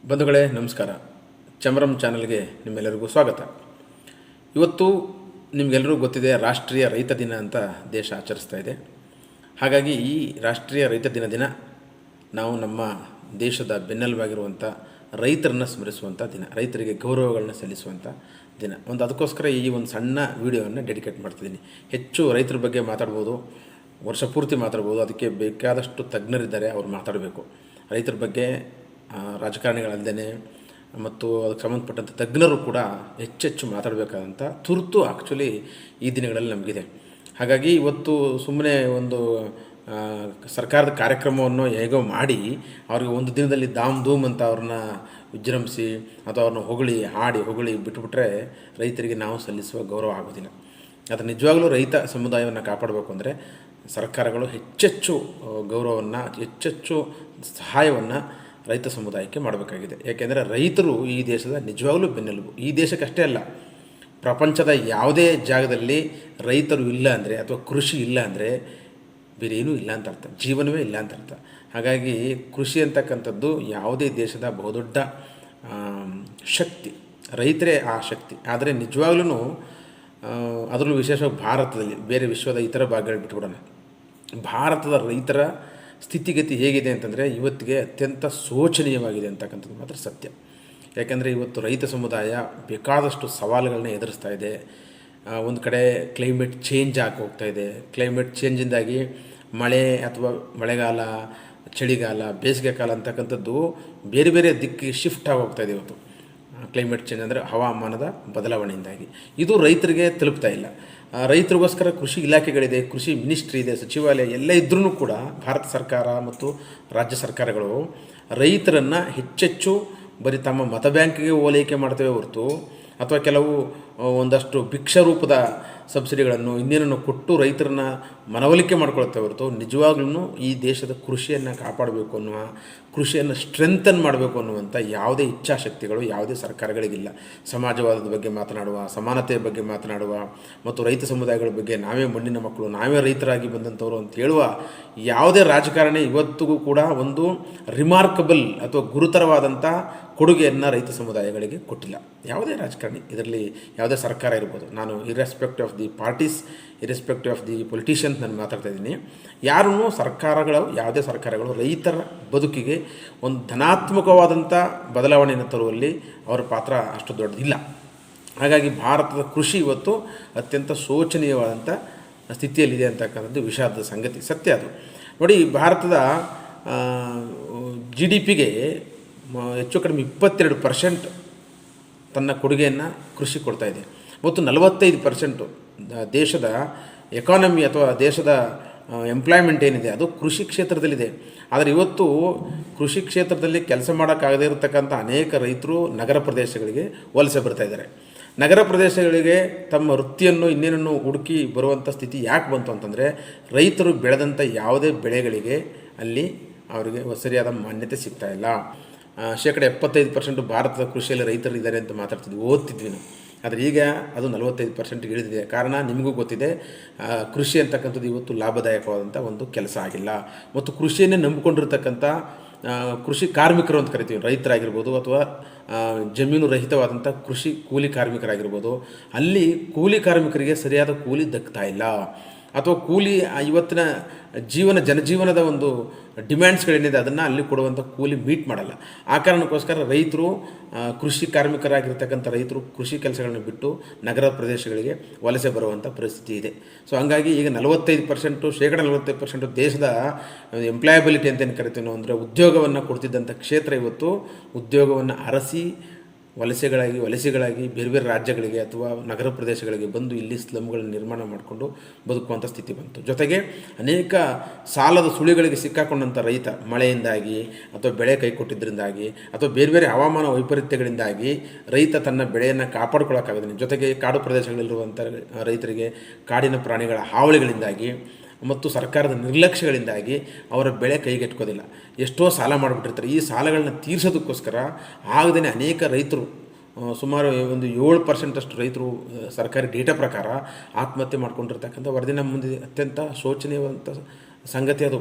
ಬಂಧುಗಳೇ ನಮಸ್ಕಾರ. ಚಮರಂ ಚಾನಲ್ಗೆ ನಿಮ್ಮೆಲ್ಲರಿಗೂ ಸ್ವಾಗತ. ಇವತ್ತು ನಿಮಗೆಲ್ಲರಿಗೂ ಗೊತ್ತಿದೆ, ರಾಷ್ಟ್ರೀಯ ರೈತ ದಿನ ಅಂತ ದೇಶ ಆಚರಿಸ್ತಾ ಇದೆ. ಹಾಗಾಗಿ ಈ ರಾಷ್ಟ್ರೀಯ ರೈತ ದಿನ ನಾವು ನಮ್ಮ ದೇಶದ ಬೆನ್ನೆಲುಬಾಗಿರುವಂಥ ರೈತರನ್ನು ಸ್ಮರಿಸುವಂಥ ದಿನ, ರೈತರಿಗೆ ಗೌರವಗಳನ್ನ ಸಲ್ಲಿಸುವಂಥ ದಿನ. ಅದಕ್ಕೋಸ್ಕರ ಈ ಒಂದು ಸಣ್ಣ ವಿಡಿಯೋವನ್ನು ಡೆಡಿಕೇಟ್ ಮಾಡ್ತಿದ್ದೀನಿ. ಹೆಚ್ಚು ರೈತರ ಬಗ್ಗೆ ಮಾತಾಡ್ಬೋದು, ವರ್ಷ ಪೂರ್ತಿ ಮಾತಾಡ್ಬೋದು. ಅದಕ್ಕೆ ಬೇಕಾದಷ್ಟು ತಜ್ಞರಿದ್ದಾರೆ, ಅವ್ರು ಮಾತಾಡಬೇಕು. ರೈತರ ಬಗ್ಗೆ ರಾಜಕಾರಣಿಗಳಲ್ಲದೇ ಮತ್ತು ಅದಕ್ಕೆ ಸಂಬಂಧಪಟ್ಟಂಥ ತಜ್ಞರು ಕೂಡ ಹೆಚ್ಚೆಚ್ಚು ಮಾತಾಡಬೇಕಾದಂಥ ತುರ್ತು ಆ್ಯಕ್ಚುಲಿ ಈ ದಿನಗಳಲ್ಲಿ ನಮಗಿದೆ. ಹಾಗಾಗಿ ಇವತ್ತು ಸುಮ್ಮನೆ ಒಂದು ಸರ್ಕಾರದ ಕಾರ್ಯಕ್ರಮವನ್ನು ಹೇಗೋ ಮಾಡಿ ಅವ್ರಿಗೆ ಒಂದು ದಿನದಲ್ಲಿ ಧಾಮ್ ಧೂಮ್ ಅಂತ ಅವ್ರನ್ನ ವಿಜೃಂಭಿಸಿ ಅಥವಾ ಅವ್ರನ್ನ ಹೊಗಳಿ ಬಿಟ್ಟುಬಿಟ್ರೆ ರೈತರಿಗೆ ನಾವು ಸಲ್ಲಿಸುವ ಗೌರವ ಆಗೋದಿಲ್ಲ. ಅದು ನಿಜವಾಗಲೂ ರೈತ ಸಮುದಾಯವನ್ನು ಕಾಪಾಡಬೇಕು ಅಂದರೆ ಸರ್ಕಾರಗಳು ಹೆಚ್ಚೆಚ್ಚು ಗೌರವವನ್ನು, ಹೆಚ್ಚೆಚ್ಚು ಸಹಾಯವನ್ನು ರೈತ ಸಮುದಾಯಕ್ಕೆ ಮಾಡಬೇಕಾಗಿದೆ. ಏಕೆಂದರೆ ರೈತರು ಈ ದೇಶದ ನಿಜವಾಗಲೂ ಬೆನ್ನೆಲುಬು. ಈ ದೇಶಕ್ಕಷ್ಟೇ ಅಲ್ಲ, ಪ್ರಪಂಚದ ಯಾವುದೇ ಜಾಗದಲ್ಲಿ ರೈತರು ಇಲ್ಲ ಅಂದರೆ ಅಥವಾ ಕೃಷಿ ಇಲ್ಲ ಅಂದರೆ ಬೇರೆ ಏನೂ ಇಲ್ಲ ಅಂತ ಅರ್ಥ, ಜೀವನವೇ ಇಲ್ಲ ಅಂತ ಅರ್ಥ. ಹಾಗಾಗಿ ಕೃಷಿ ಅಂತಕ್ಕಂಥದ್ದು ಯಾವುದೇ ದೇಶದ ಬಹುದೊಡ್ಡ ಶಕ್ತಿ, ರೈತರೇ ಆ ಶಕ್ತಿ. ಆದರೆ ನಿಜವಾಗ್ಲೂ ಅದರಲ್ಲೂ ವಿಶೇಷವಾಗಿ ಭಾರತದಲ್ಲಿ, ಬೇರೆ ವಿಶ್ವದ ಇತರ ಭಾಗಗಳು ಬಿಟ್ಬಿಡೋಣ, ಭಾರತದ ರೈತರ ಸ್ಥಿತಿಗತಿ ಹೇಗಿದೆ ಅಂತಂದರೆ ಇವತ್ತಿಗೆ ಅತ್ಯಂತ ಶೋಚನೀಯವಾಗಿದೆ ಅಂತಕ್ಕಂಥದ್ದು ಮಾತ್ರ ಸತ್ಯ. ಯಾಕೆಂದರೆ ಇವತ್ತು ರೈತ ಸಮುದಾಯ ಬೇಕಾದಷ್ಟು ಸವಾಲುಗಳನ್ನ ಎದುರಿಸ್ತಾ ಇದೆ. ಒಂದು ಕಡೆ ಕ್ಲೈಮೇಟ್ ಚೇಂಜ್ ಹೋಗ್ತಾ ಇದೆ. ಕ್ಲೈಮೇಟ್ ಚೇಂಜಿಂದಾಗಿ ಮಳೆ ಅಥವಾ ಮಳೆಗಾಲ, ಚಳಿಗಾಲ, ಬೇಸಿಗೆ ಕಾಲ ಅಂತಕ್ಕಂಥದ್ದು ಬೇರೆ ಬೇರೆ ದಿಕ್ಕಿಗೆ ಶಿಫ್ಟ್ ಹೋಗ್ತಾ ಇದೆ ಇವತ್ತು. ಕ್ಲೈಮೇಟ್ ಚೇಂಜ್ ಅಂದರೆ ಹವಾಮಾನದ ಬದಲಾವಣೆಯಿಂದಾಗಿ ಇದು ರೈತರಿಗೆ ತಲುಪ್ತಾ ಇಲ್ಲ. ರೈತರಿಗೋಸ್ಕರ ಕೃಷಿ ಇಲಾಖೆಗಳಿದೆ, ಕೃಷಿ ಮಿನಿಸ್ಟ್ರಿ ಇದೆ, ಸಚಿವಾಲಯ ಎಲ್ಲ ಇದ್ರೂ ಕೂಡ ಭಾರತ ಸರ್ಕಾರ ಮತ್ತು ರಾಜ್ಯ ಸರ್ಕಾರಗಳು ರೈತರನ್ನು ಹೆಚ್ಚೆಚ್ಚು ಬರೀ ತಮ್ಮ ಮತ ಬ್ಯಾಂಕಿಗೆ ಓಲೈಕೆ ಮಾಡ್ತೇವೆ ಹೊರತು, ಅಥವಾ ಕೆಲವು ಒಂದಷ್ಟು ಭಿಕ್ಷಾ ರೂಪದ ಸಬ್ಸಿಡಿಗಳನ್ನು ಇನ್ನೇನನ್ನು ಕೊಟ್ಟು ರೈತರನ್ನ ಮನವೊಲಿಕೆ ಮಾಡ್ಕೊಳ್ತೇವೆ ಹೊರತು ನಿಜವಾಗ್ಲೂ ಈ ದೇಶದ ಕೃಷಿಯನ್ನು ಕಾಪಾಡಬೇಕು ಅನ್ನುವ, ಕೃಷಿಯನ್ನು ಸ್ಟ್ರೆಂಥನ್ ಮಾಡಬೇಕು ಅನ್ನುವಂಥ ಯಾವುದೇ ಇಚ್ಛಾಶಕ್ತಿಗಳು ಯಾವುದೇ ಸರ್ಕಾರಗಳಿಗಿಲ್ಲ. ಸಮಾಜವಾದದ ಬಗ್ಗೆ ಮಾತನಾಡುವ, ಸಮಾನತೆಯ ಬಗ್ಗೆ ಮಾತನಾಡುವ ಮತ್ತು ರೈತ ಸಮುದಾಯಗಳ ಬಗ್ಗೆ ನಾವೇ ಮಣ್ಣಿನ ಮಕ್ಕಳು, ನಾವೇ ರೈತರಾಗಿ ಬಂದಂಥವ್ರು ಅಂತ ಹೇಳುವ ಯಾವುದೇ ರಾಜಕಾರಣಿ ಇವತ್ತಿಗೂ ಕೂಡ ಒಂದು ರಿಮಾರ್ಕಬಲ್ ಅಥವಾ ಗುರುತರವಾದಂಥ ಕೊಡುಗೆಯನ್ನು ರೈತ ಸಮುದಾಯಗಳಿಗೆ ಕೊಟ್ಟಿಲ್ಲ. ಯಾವುದೇ ರಾಜಕಾರಣಿ, ಇದರಲ್ಲಿ ಯಾವುದೇ ಸರ್ಕಾರ ಇರ್ಬೋದು, ನಾನು irrespective of the parties, irrespective of the politicians ನಾನು ಮಾತಾಡ್ತಾ ಇದ್ದೀನಿ. ಯಾರೂ ಯಾವುದೇ ಸರ್ಕಾರಗಳು ರೈತರ ಬದುಕಿಗೆ ಒಂದು ಧನಾತ್ಮಕವಾದಂಥ ಬದಲಾವಣೆಯನ್ನು ತರುವಲ್ಲಿ ಅವರ ಪಾತ್ರ ಅಷ್ಟು ದೊಡ್ಡದಿಲ್ಲ. ಹಾಗಾಗಿ ಭಾರತದ ಕೃಷಿ ಇವತ್ತು ಅತ್ಯಂತ ಶೋಚನೀಯವಾದಂಥ ಸ್ಥಿತಿಯಲ್ಲಿದೆ ಅಂತಕ್ಕಂಥದ್ದು ವಿಷಾದದ ಸಂಗತಿ, ಸತ್ಯ ಅದು. ನೋಡಿ, ಭಾರತದ GDPಗೆ ಹೆಚ್ಚು ಕಡಿಮೆ 22% ತನ್ನ ಕೊಡುಗೆಯನ್ನು ಕೃಷಿ ಕೊಡ್ತಾ ಇದೆ. ಮತ್ತು 45% ದೇಶದ ಎಕಾನಮಿ ಅಥವಾ ದೇಶದ ಎಂಪ್ಲಾಯ್ಮೆಂಟ್ ಏನಿದೆ ಅದು ಕೃಷಿ ಕ್ಷೇತ್ರದಲ್ಲಿದೆ. ಆದರೆ ಇವತ್ತು ಕೃಷಿ ಕ್ಷೇತ್ರದಲ್ಲಿ ಕೆಲಸ ಮಾಡೋಕ್ಕಾಗದೇ ಇರತಕ್ಕಂಥ ಅನೇಕ ರೈತರು ನಗರ ಪ್ರದೇಶಗಳಿಗೆ ವಲಸೆ ಬರ್ತಾ ಇದ್ದಾರೆ. ನಗರ ಪ್ರದೇಶಗಳಿಗೆ ತಮ್ಮ ವೃತ್ತಿಯನ್ನು ಇನ್ನೇನನ್ನು ಹುಡುಕಿ ಬರುವಂಥ ಸ್ಥಿತಿ ಯಾಕೆ ಬಂತು ಅಂತಂದರೆ, ರೈತರು ಬೆಳೆದಂಥ ಯಾವುದೇ ಬೆಳೆಗಳಿಗೆ ಅಲ್ಲಿ ಅವರಿಗೆ ಸರಿಯಾದ ಮಾನ್ಯತೆ ಸಿಗ್ತಾ ಇಲ್ಲ. 75% ಭಾರತದ ಕೃಷಿಯಲ್ಲಿ ರೈತರು ಇದ್ದಾರೆ ಅಂತ ಓದ್ತಿದ್ವಿ ನಾವು. ಆದರೆ ಈಗ ಅದು 45% ಇಳಿದಿದೆ. ಕಾರಣ ನಿಮಗೂ ಗೊತ್ತಿದೆ, ಕೃಷಿ ಅಂತಕ್ಕಂಥದ್ದು ಇವತ್ತು ಲಾಭದಾಯಕವಾದಂಥ ಒಂದು ಕೆಲಸ ಆಗಿಲ್ಲ. ಮತ್ತು ಕೃಷಿಯನ್ನೇ ನಂಬಿಕೊಂಡಿರ್ತಕ್ಕಂಥ ಕೃಷಿ ಕಾರ್ಮಿಕರು ಅಂತ ಕರಿತೀವಿ, ರೈತರಾಗಿರ್ಬೋದು ಅಥವಾ ಜಮೀನು ರಹಿತವಾದಂಥ ಕೃಷಿ ಕೂಲಿ ಕಾರ್ಮಿಕರಾಗಿರ್ಬೋದು, ಅಲ್ಲಿ ಕೂಲಿ ಕಾರ್ಮಿಕರಿಗೆ ಸರಿಯಾದ ಕೂಲಿ ದಕ್ತಾ ಇಲ್ಲ. ಅಥವಾ ಕೂಲಿ ಇವತ್ತಿನ ಜನಜೀವನದ ಒಂದು ಡಿಮ್ಯಾಂಡ್ಸ್ಗಳೇನಿದೆ ಅದನ್ನು ಅಲ್ಲಿ ಕೊಡುವಂಥ ಕೂಲಿ ಮೀಟ್ ಮಾಡಲ್ಲ. ಆ ಕಾರಣಕ್ಕೋಸ್ಕರ ರೈತರು, ಕೃಷಿ ಕಾರ್ಮಿಕರಾಗಿರ್ತಕ್ಕಂಥ ರೈತರು ಕೃಷಿ ಕೆಲಸಗಳನ್ನು ಬಿಟ್ಟು ನಗರ ಪ್ರದೇಶಗಳಿಗೆ ವಲಸೆ ಬರುವಂಥ ಪರಿಸ್ಥಿತಿ ಇದೆ. ಸೊ ಹಂಗಾಗಿ ಈಗ 45% ದೇಶದ ಎಂಪ್ಲಾಯಬಿಲಿಟಿ ಅಂತೇನು ಕರಿತೀವಿ ನಾವು, ಅಂದರೆ ಉದ್ಯೋಗವನ್ನು ಕೊಡ್ತಿದ್ದಂಥ ಕ್ಷೇತ್ರ ಇವತ್ತು ಉದ್ಯೋಗವನ್ನು ಅರಸಿ ವಲಸೆಗಳಾಗಿ ಬೇರೆ ಬೇರೆ ರಾಜ್ಯಗಳಿಗೆ ಅಥವಾ ನಗರ ಪ್ರದೇಶಗಳಿಗೆ ಬಂದು ಇಲ್ಲಿ ಸ್ಲಮ್ಗಳನ್ನು ನಿರ್ಮಾಣ ಮಾಡಿಕೊಂಡು ಬದುಕುವಂಥ ಸ್ಥಿತಿ ಬಂತು. ಜೊತೆಗೆ ಅನೇಕ ಸಾಲದ ಸುಳಿಗಳಿಗೆ ಸಿಕ್ಕಾಕೊಂಡಂಥ ರೈತ, ಮಳೆಯಿಂದಾಗಿ ಅಥವಾ ಬೆಳೆ ಕೈ ಕೊಟ್ಟಿದ್ದರಿಂದಾಗಿ ಅಥವಾ ಬೇರೆ ಬೇರೆ ಹವಾಮಾನ ವೈಪರೀತ್ಯಗಳಿಂದಾಗಿ ರೈತ ತನ್ನ ಬೆಳೆಯನ್ನು ಕಾಪಾಡ್ಕೊಳ್ಳೋಕ್ಕಾಗೋದಿಲ್ಲ. ಜೊತೆಗೆ ಕಾಡು ಪ್ರದೇಶಗಳಲ್ಲಿರುವಂಥ ರೈತರಿಗೆ ಕಾಡಿನ ಪ್ರಾಣಿಗಳ ಹಾವಳಿಗಳಿಂದಾಗಿ ಮತ್ತು ಸರ್ಕಾರದ ನಿರ್ಲಕ್ಷ್ಯಗಳಿಂದಾಗಿ ಅವರ ಬೆಳೆ ಕೈಗೆಟ್ಕೋದಿಲ್ಲ. ಎಷ್ಟೋ ಸಾಲ ಮಾಡಿಬಿಟ್ಟಿರ್ತಾರೆ. ಈ ಸಾಲಗಳನ್ನ ತೀರಿಸೋದಕ್ಕೋಸ್ಕರ ಆಗದೇ ಅನೇಕ ರೈತರು, ಸುಮಾರು ಒಂದು 7% ರೈತರು ಸರ್ಕಾರಿ ಡೇಟಾ ಪ್ರಕಾರ ಆತ್ಮಹತ್ಯೆ ಮಾಡ್ಕೊಂಡಿರ್ತಕ್ಕಂಥ ವರದಿ ನಮ್ಮ ಮುಂದೆ. ಅತ್ಯಂತ ಶೋಚನೀಯವಂಥ ಸಂಗತಿ ಅದು.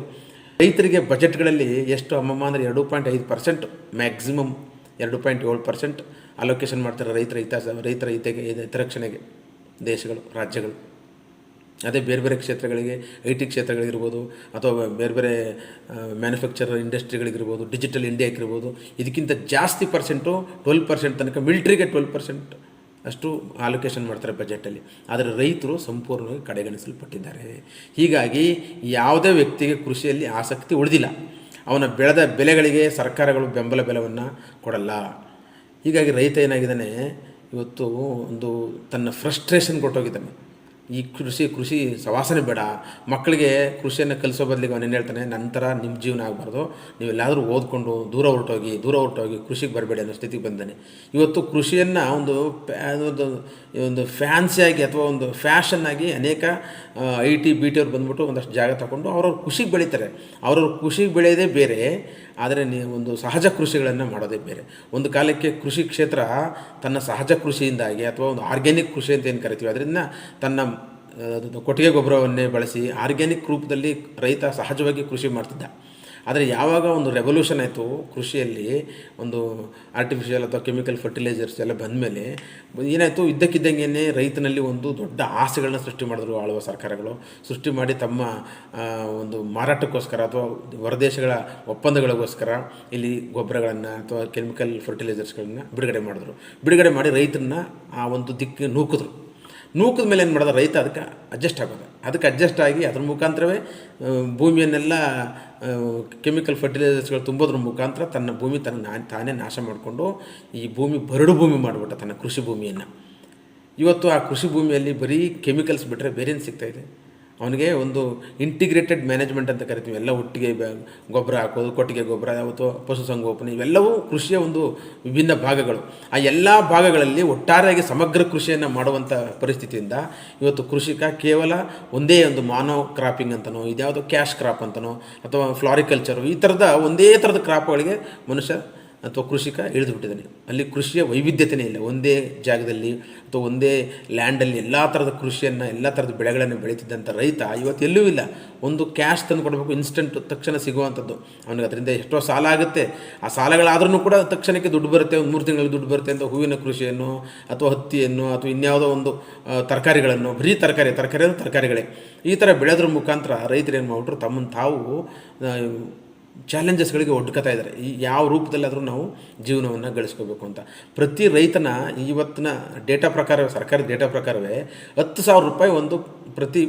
ರೈತರಿಗೆ ಬಜೆಟ್ಗಳಲ್ಲಿ ಎಷ್ಟು ಅಮ್ಮಮ್ಮ ಅಂದರೆ 2.5% ಮ್ಯಾಕ್ಸಿಮಮ್ 2.7% ಅಲೋಕೇಶನ್ ಮಾಡ್ತಾರೆ ರೈತರ ಹಿತರಕ್ಷಣೆಗೆ ದೇಶಗಳು, ರಾಜ್ಯಗಳು. ಅದೇ ಬೇರೆ ಬೇರೆ ಕ್ಷೇತ್ರಗಳಿಗೆ, IT ಕ್ಷೇತ್ರಗಳಿರ್ಬೋದು, ಅಥವಾ ಬೇರೆ ಬೇರೆ ಮ್ಯಾನುಫ್ಯಾಕ್ಚರ್ ಇಂಡಸ್ಟ್ರಿಗಳಿಗಿರ್ಬೋದು, ಡಿಜಿಟಲ್ ಇಂಡಿಯಾಗಿರ್ಬೋದು, ಇದಕ್ಕಿಂತ ಜಾಸ್ತಿ ಪರ್ಸೆಂಟು 12% ತನಕ ಮಿಲಿಟ್ರಿಗೆ 12% ಅಷ್ಟು ಅಲೋಕೇಶನ್ ಮಾಡ್ತಾರೆ ಬಜೆಟಲ್ಲಿ. ಆದರೆ ರೈತರು ಸಂಪೂರ್ಣವಾಗಿ ಕಡೆಗಣಿಸಲ್ಪಟ್ಟಿದ್ದಾರೆ. ಹೀಗಾಗಿ ಯಾವುದೇ ವ್ಯಕ್ತಿಗೆ ಕೃಷಿಯಲ್ಲಿ ಆಸಕ್ತಿ ಉಳಿದಿಲ್ಲ. ಅವನ ಬೆಳೆದ ಬೆಲೆಗಳಿಗೆ ಸರ್ಕಾರಗಳು ಬೆಂಬಲ ಬೆಲೆಯನ್ನು ಕೊಡಲ್ಲ. ಹೀಗಾಗಿ ರೈತ ಏನಾಗಿದ್ದಾನೆ ಇವತ್ತು, ಒಂದು ತನ್ನ ಫ್ರಸ್ಟ್ರೇಷನ್ ಕೊಟ್ಟೋಗಿದ್ದಾನೆ. ಈ ಕೃಷಿ ಸವಾಸನೆ ಬೇಡ, ಮಕ್ಕಳಿಗೆ ಕೃಷಿಯನ್ನು ಕಲಿಸೋ ಬದಲಿಗೆ ಅವನೇನು ಹೇಳ್ತಾನೆ, ನಂತರ ನಿಮ್ಮ ಜೀವನ ಆಗಬಾರ್ದು, ನೀವೆಲ್ಲಾದರೂ ಓದ್ಕೊಂಡು ದೂರ ಹೊರಟೋಗಿ ಕೃಷಿಗೆ ಬರಬೇಡಿ ಅನ್ನೋ ಸ್ಥಿತಿಗೆ ಬಂದಾನೆ. ಇವತ್ತು ಕೃಷಿಯನ್ನು ಒಂದು ಫ್ಯಾನ್ಸಿಯಾಗಿ ಅಥವಾ ಒಂದು ಫ್ಯಾಷನ್ನಾಗಿ ಅನೇಕ IT BT ಅವ್ರು ಬಂದ್ಬಿಟ್ಟು ಒಂದಷ್ಟು ಜಾಗ ತಗೊಂಡು ಅವ್ರವ್ರ ಕೃಷಿಗೆ ಬೆಳೀತಾರೆ. ಅವ್ರವ್ರ ಕೃಷಿಗೆ ಬೆಳೆಯೋದೇ ಬೇರೆ, ಆದರೆ ಒಂದು ಸಹಜ ಕೃಷಿಗಳನ್ನು ಮಾಡೋದೇ ಬೇರೆ. ಒಂದು ಕಾಲಕ್ಕೆ ಕೃಷಿ ಕ್ಷೇತ್ರ ತನ್ನ ಸಹಜ ಕೃಷಿಯಿಂದಾಗಿ ಅಥವಾ ಒಂದು ಆರ್ಗ್ಯಾನಿಕ್ ಕೃಷಿ ಅಂತ ಏನು ಕರಿತೀವಿ, ಅದರಿಂದ ತನ್ನ ಕೊಟ್ಟಿಗೆ ಗೊಬ್ಬರವನ್ನೇ ಬಳಸಿ ಆರ್ಗ್ಯಾನಿಕ್ ರೂಪದಲ್ಲಿ ರೈತ ಸಹಜವಾಗಿ ಕೃಷಿ ಮಾಡ್ತಿದ್ದ. ಆದರೆ ಯಾವಾಗ ಒಂದು ರೆವಲ್ಯೂಷನ್ ಆಯಿತು ಕೃಷಿಯಲ್ಲಿ, ಒಂದು ಆರ್ಟಿಫಿಷಿಯಲ್ ಅಥವಾ ಕೆಮಿಕಲ್ ಫರ್ಟಿಲೈಸರ್ಸ್ ಎಲ್ಲ ಬಂದಮೇಲೆ ಏನಾಯಿತು, ಇದ್ದಕ್ಕಿದ್ದಂಗೆ ರೈತನಲ್ಲಿ ಒಂದು ದೊಡ್ಡ ಆಸೆಗಳನ್ನ ಸೃಷ್ಟಿ ಮಾಡಿದ್ರು ಆಳುವ ಸರ್ಕಾರಗಳು. ಸೃಷ್ಟಿ ಮಾಡಿ ತಮ್ಮ ಒಂದು ಮಾರಾಟಕ್ಕೋಸ್ಕರ ಅಥವಾ ಹೊರದೇಶಗಳ ಒಪ್ಪಂದಗಳಿಗೋಸ್ಕರ ಇಲ್ಲಿ ಗೊಬ್ಬರಗಳನ್ನು ಅಥವಾ ಕೆಮಿಕಲ್ ಫರ್ಟಿಲೈಸರ್ಸ್ಗಳನ್ನು ಬಿಡುಗಡೆ ಮಾಡಿ ರೈತರನ್ನ ಆ ಒಂದು ದಿಕ್ಕಿಗೆ ನೂಕಿದ ಮೇಲೆ ಏನು ಮಾಡೋದು, ರೈತ ಅದಕ್ಕೆ ಅಡ್ಜಸ್ಟ್ ಆಗಿ ಅದ್ರ ಮುಖಾಂತರವೇ ಭೂಮಿಯನ್ನೆಲ್ಲ ಕೆಮಿಕಲ್ ಫರ್ಟಿಲೈಸರ್ಸ್ಗಳು ತುಂಬೋದ್ರ ಮುಖಾಂತರ ತನ್ನ ಭೂಮಿ ತಾನೇ ನಾಶ ಮಾಡಿಕೊಂಡು ಈ ಬರಡು ಭೂಮಿ ಮಾಡಿಬಿಟ್ಟ ತನ್ನ ಕೃಷಿ ಭೂಮಿಯನ್ನು. ಇವತ್ತು ಆ ಕೃಷಿ ಭೂಮಿಯಲ್ಲಿ ಬರೀ ಕೆಮಿಕಲ್ಸ್ ಬಿಟ್ಟರೆ ಬೇರೇನು ಸಿಗ್ತಾಯಿದೆ ಅವನಿಗೆ? ಒಂದು ಇಂಟಿಗ್ರೇಟೆಡ್ ಮ್ಯಾನೇಜ್ಮೆಂಟ್ ಅಂತ ಕರಿತೀವಿ. ಎಲ್ಲ ಒಟ್ಟಿಗೆ ಗೊಬ್ಬರ ಹಾಕೋದು, ಕೊಟ್ಟಿಗೆ ಗೊಬ್ಬರ ಅಥವಾ ಪಶುಸಂಗೋಪನೆ, ಇವೆಲ್ಲವೂ ಕೃಷಿಯ ಒಂದು ವಿಭಿನ್ನ ಭಾಗಗಳು. ಆ ಎಲ್ಲ ಭಾಗಗಳಲ್ಲಿ ಒಟ್ಟಾರೆಯಾಗಿ ಸಮಗ್ರ ಕೃಷಿಯನ್ನು ಮಾಡುವಂಥ ಪರಿಸ್ಥಿತಿಯಿಂದ ಇವತ್ತು ಕೃಷಿಕ ಕೇವಲ ಒಂದೇ ಒಂದು ಮಾನೋ ಕ್ರಾಪಿಂಗ್ ಅಂತನೋ, ಇದ್ಯಾವುದೋ ಕ್ಯಾಶ್ ಕ್ರಾಪ್ ಅಂತನೋ ಅಥವಾ ಫ್ಲಾರಿಕಲ್ಚರು, ಈ ಥರದ ಒಂದೇ ಥರದ ಕ್ರಾಪ್ಗಳಿಗೆ ಮನುಷ್ಯ ಅಥವಾ ಕೃಷಿಕ ಇಳಿದುಬಿಟ್ಟಿದ್ದಾನೆ. ಅಲ್ಲಿ ಕೃಷಿಯ ವೈವಿಧ್ಯತೆಯೇ ಇಲ್ಲ. ಒಂದೇ ಜಾಗದಲ್ಲಿ ಅಥವಾ ಒಂದೇ ಲ್ಯಾಂಡಲ್ಲಿ ಎಲ್ಲ ಥರದ ಕೃಷಿಯನ್ನು, ಎಲ್ಲ ಥರದ ಬೆಳೆಗಳನ್ನು ಬೆಳೀತಿದ್ದಂಥ ರೈತ ಇವತ್ತು ಎಲ್ಲೂ ಇಲ್ಲ. ಒಂದು ಕ್ಯಾಶ್ ತಂದು ಕೊಡಬೇಕು, ಇನ್ಸ್ಟೆಂಟ್ ತಕ್ಷಣ ಸಿಗುವಂಥದ್ದು. ಅವನಿಗೆ ಅದರಿಂದ ಎಷ್ಟೋ ಸಾಲ ಆಗುತ್ತೆ. ಆ ಸಾಲಗಳಾದ್ರೂ ಕೂಡ ತಕ್ಷಣಕ್ಕೆ ದುಡ್ಡು ಬರುತ್ತೆ, ಒಂದು 3 ತಿಂಗಳಿಗೆ ದುಡ್ಡು ಬರುತ್ತೆ ಅಂತ ಹೂವಿನ ಕೃಷಿಯನ್ನು ಅಥವಾ ಹತ್ತಿಯನ್ನು ಅಥವಾ ಇನ್ಯಾವುದೋ ಒಂದು ತರಕಾರಿಗಳನ್ನು, ಬರೀ ತರಕಾರಿಗಳೇ ಈ ಥರ ಬೆಳೆಯೋದ್ರ ಮುಖಾಂತರ ರೈತರು ಏನು ಮಾಡಿಬಿಟ್ರು, ತಮ್ಮನ್ನು ತಾವು ಚಾಲೆಂಜಸ್ಗಳಿಗೆ ಒಡ್ಕೊತಾ ಇದ್ದಾರೆ. ಈ ಯಾವ ರೂಪದಲ್ಲಾದರೂ ನಾವು ಜೀವನವನ್ನು ಗಳಿಸ್ಕೋಬೇಕು ಅಂತ. ಪ್ರತಿ ರೈತನ ಇವತ್ತಿನ ಡೇಟಾ ಪ್ರಕಾರ, ಸರ್ಕಾರದ ಡೇಟಾ ಪ್ರಕಾರವೇ 10,000 ರೂಪಾಯಿ ಒಂದು ಪ್ರತಿ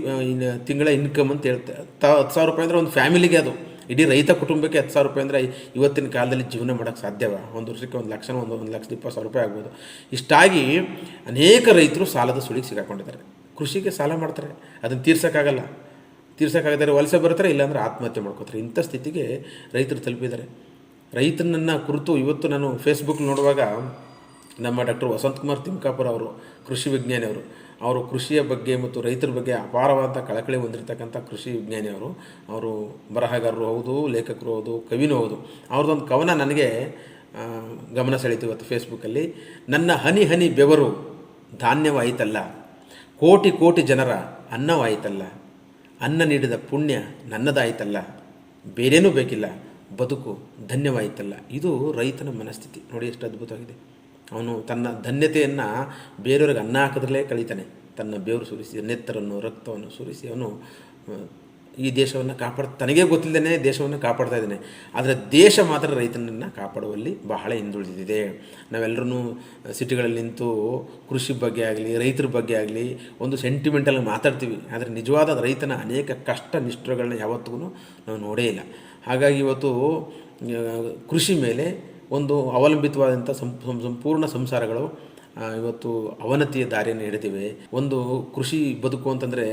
ತಿಂಗಳ ಇನ್ಕಮ್ ಅಂತ ಹೇಳ್ತಾರೆ. 10,000 ರೂಪಾಯಿ ಅಂದರೆ ಒಂದು ಫ್ಯಾಮಿಲಿಗೆ, ಅದು ಇಡೀ ರೈತ ಕುಟುಂಬಕ್ಕೆ 10,000 ರೂಪಾಯಿ ಅಂದರೆ ಇವತ್ತಿನ ಕಾಲದಲ್ಲಿ ಜೀವನ ಮಾಡೋಕ್ಕೆ ಸಾಧ್ಯವ? ಒಂದು ವರ್ಷಕ್ಕೆ 1,20,000 ರೂಪಾಯಿ ಆಗ್ಬೋದು. ಇಷ್ಟಾಗಿ ಅನೇಕ ರೈತರು ಸಾಲದ ಸುಳಿಗೆ ಸಿಗಾಕೊಂಡಿದ್ದಾರೆ. ಕೃಷಿಗೆ ಸಾಲ ಮಾಡ್ತಾರೆ, ಅದನ್ನು ತೀರ್ಸೋಕ್ಕಾಗದರೆ ವಲಸೆ ಬರ್ತಾರೆ, ಇಲ್ಲಾಂದರೆ ಆತ್ಮಹತ್ಯೆ ಮಾಡ್ಕೋತಾರೆ. ಇಂಥ ಸ್ಥಿತಿಗೆ ರೈತರು ತಲುಪಿದ್ದಾರೆ. ರೈತನನ್ನು ಕುರಿತು ಇವತ್ತು ನಾನು ಫೇಸ್ಬುಕ್ ನೋಡುವಾಗ ನಮ್ಮ ಡಾಕ್ಟರ್ ವಸಂತಕುಮಾರ್ ತಿಮ್ಕಾಪುರ ಅವರು, ಕೃಷಿ ವಿಜ್ಞಾನಿ ಅವರು ಕೃಷಿಯ ಬಗ್ಗೆ ಮತ್ತು ರೈತರ ಬಗ್ಗೆ ಅಪಾರವಾದ ಕಳಕಳಿ ಹೊಂದಿರತಕ್ಕಂಥ ಕೃಷಿ ವಿಜ್ಞಾನಿ ಅವರು ಬರಹಗಾರರು ಹೌದು, ಲೇಖಕರು ಹೌದು, ಕವಿನೂ ಹೌದು. ಅವ್ರದ್ದೊಂದು ಕವನ ನನಗೆ ಗಮನ ಸೆಳೀತು ಇವತ್ತು ಫೇಸ್ಬುಕ್ಕಲ್ಲಿ. ನನ್ನ ಹನಿ ಹನಿ ಬೆವರು ಧಾನ್ಯವಾಯಿತಲ್ಲ, ಕೋಟಿ ಕೋಟಿ ಜನರ ಅನ್ನವಾಯಿತಲ್ಲ, ಅನ್ನ ನೀಡಿದ ಪುಣ್ಯ ನನ್ನದಾಯಿತಲ್ಲ, ಬೇರೇನೂ ಬೇಕಿಲ್ಲ, ಬದುಕು ಧನ್ಯವಾಯಿತಲ್ಲ. ಇದು ರೈತನ ಮನಸ್ಥಿತಿ. ನೋಡಿ ಎಷ್ಟು ಅದ್ಭುತವಾಗಿದೆ. ಅವನು ತನ್ನ ಧನ್ಯತೆಯನ್ನು ಬೇರೆಯವ್ರಿಗೆ ಅನ್ನ ಹಾಕಿದ್ರಲ್ಲೇ ಕಳೀತಾನೆ. ತನ್ನ ಬೆವರು ಸುರಿಸಿ, ನೆತ್ತರನ್ನು, ರಕ್ತವನ್ನು ಸುರಿಸಿ ಅವನು ಈ ದೇಶವನ್ನು ತನಗೇ ಗೊತ್ತಿಲ್ಲದೇ ದೇಶವನ್ನು ಕಾಪಾಡ್ತಾ ಇದ್ದಾನೆ. ಆದರೆ ದೇಶ ಮಾತ್ರ ರೈತನನ್ನು ಕಾಪಾಡುವಲ್ಲಿ ಬಹಳ ಹಿಂದುಳಿದಿದೆ. ನಾವೆಲ್ಲರೂ ಸಿಟಿಗಳಲ್ಲಿ ನಿಂತು ಕೃಷಿ ಬಗ್ಗೆ ಆಗಲಿ, ರೈತರ ಬಗ್ಗೆ ಆಗಲಿ ಒಂದು ಸೆಂಟಿಮೆಂಟಲ್ ಮಾತಾಡ್ತೀವಿ. ಆದರೆ ನಿಜವಾದ ರೈತನ ಅನೇಕ ಕಷ್ಟ ನಿಷ್ಠುರಗಳನ್ನ ಯಾವತ್ತೂ ನಾವು ನೋಡೇ ಇಲ್ಲ. ಹಾಗಾಗಿ ಇವತ್ತು ಕೃಷಿ ಮೇಲೆ ಒಂದು ಅವಲಂಬಿತವಾದಂಥ ಸಂಪೂರ್ಣ ಸಂಸಾರಗಳು ಇವತ್ತು ಅವನತಿಯ ದಾರಿಯನ್ನು ಹಿಡಿದಿವೆ. ಒಂದು ಕೃಷಿ ಬದುಕು ಅಂತಂದರೆ